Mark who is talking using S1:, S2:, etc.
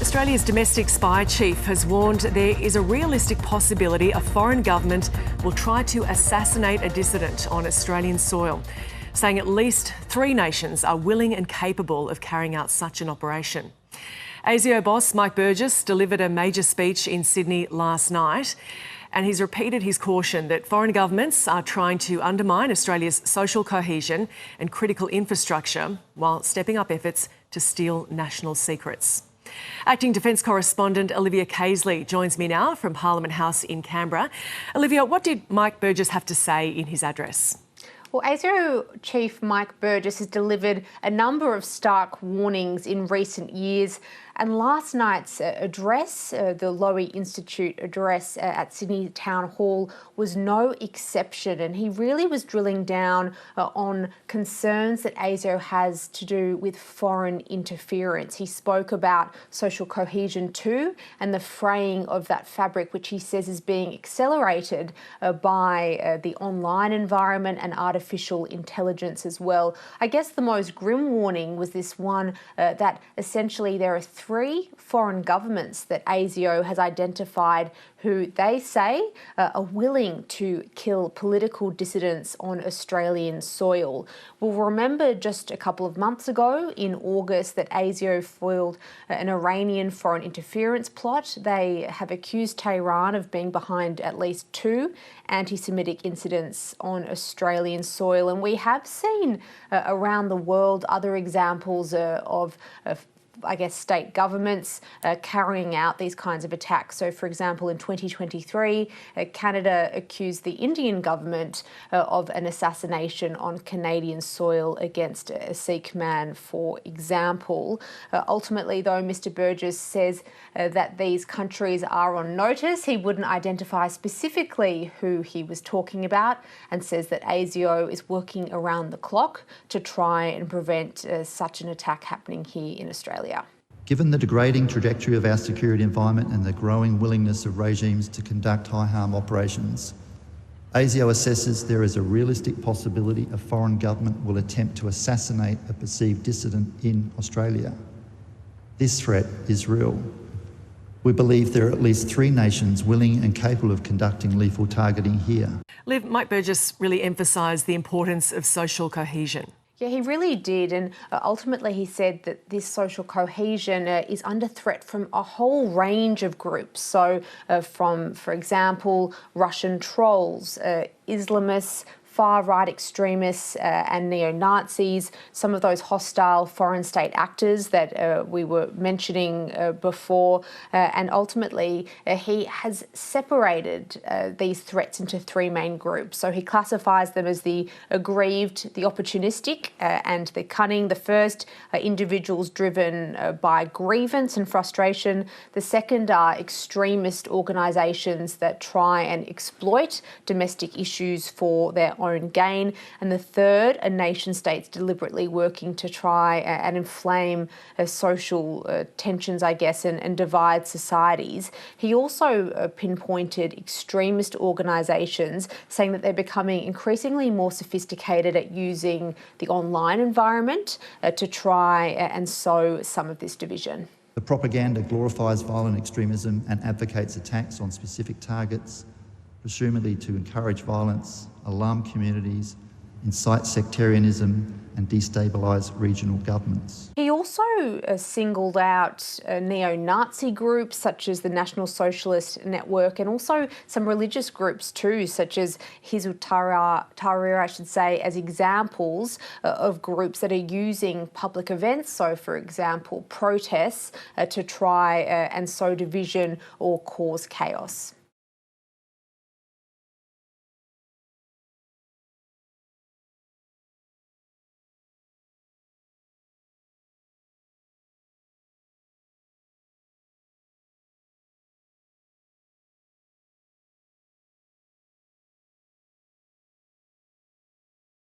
S1: Australia's domestic spy chief has warned there is a realistic possibility a foreign government will try to assassinate a dissident on Australian soil, saying at least 3 nations are willing and capable of carrying out such an operation. ASIO boss Mike Burgess delivered a major speech in Sydney last night, and he's repeated his caution that foreign governments are trying to undermine Australia's social cohesion and critical infrastructure while stepping up efforts to steal national secrets. Acting Defence Correspondent Olivia Casely joins me now from Parliament House in Canberra. Olivia, what did Mike Burgess have to say in his address?
S2: Well, ASIO Chief Mike Burgess has delivered a number of stark warnings in recent years, and last night's address, the Lowy Institute address at Sydney Town Hall, was no exception, and he really was drilling down on concerns that ASIO has to do with foreign interference. He spoke about social cohesion too, and the fraying of that fabric, which he says is being accelerated by the online environment and artificial intelligence as well. I guess the most grim warning was this one that essentially there are 3 foreign governments that ASIO has identified who they say are willing to kill political dissidents on Australian soil. We'll remember just a couple of months ago in August that ASIO foiled an Iranian foreign interference plot. They have accused Tehran of being behind at least 2 anti-Semitic incidents on Australian soil, and we have seen around the world other examples of state governments carrying out these kinds of attacks. So, for example, in 2023, Canada accused the Indian government of an assassination on Canadian soil against a Sikh man, for example. Ultimately, though, Mr. Burgess says that these countries are on notice. He wouldn't identify specifically who he was talking about, and says that ASIO is working around the clock to try and prevent such an attack happening here in Australia.
S3: Given the degrading trajectory of our security environment and the growing willingness of regimes to conduct high-harm operations, ASIO assesses there is a realistic possibility a foreign government will attempt to assassinate a perceived dissident in Australia. This threat is real. We believe there are at least 3 nations willing and capable of conducting lethal targeting here.
S1: Liv, Mike Burgess really emphasised the importance of social cohesion.
S2: Yeah, he really did, and ultimately he said that this social cohesion is under threat from a whole range of groups. So from, for example, Russian trolls, Islamists, far-right extremists and neo-Nazis, some of those hostile foreign state actors that we were mentioning before, and ultimately he has separated these threats into 3 main groups. So he classifies them as the aggrieved, the opportunistic and the cunning. The first are individuals driven by grievance and frustration. The second are extremist organisations that try and exploit domestic issues for their own gain. And the third are nation states deliberately working to try and inflame social tensions, I guess, and divide societies. He also pinpointed extremist organisations, saying that they're becoming increasingly more sophisticated at using the online environment to try and sow some of this division.
S3: The propaganda glorifies violent extremism and advocates attacks on specific targets, presumably to encourage violence, alarm communities, incite sectarianism and destabilise regional governments.
S2: He also singled out neo-Nazi groups such as the National Socialist Network, and also some religious groups too, such as Hizb ut-Tahrir, I should say, as examples of groups that are using public events, so for example protests, to try and sow division or cause chaos.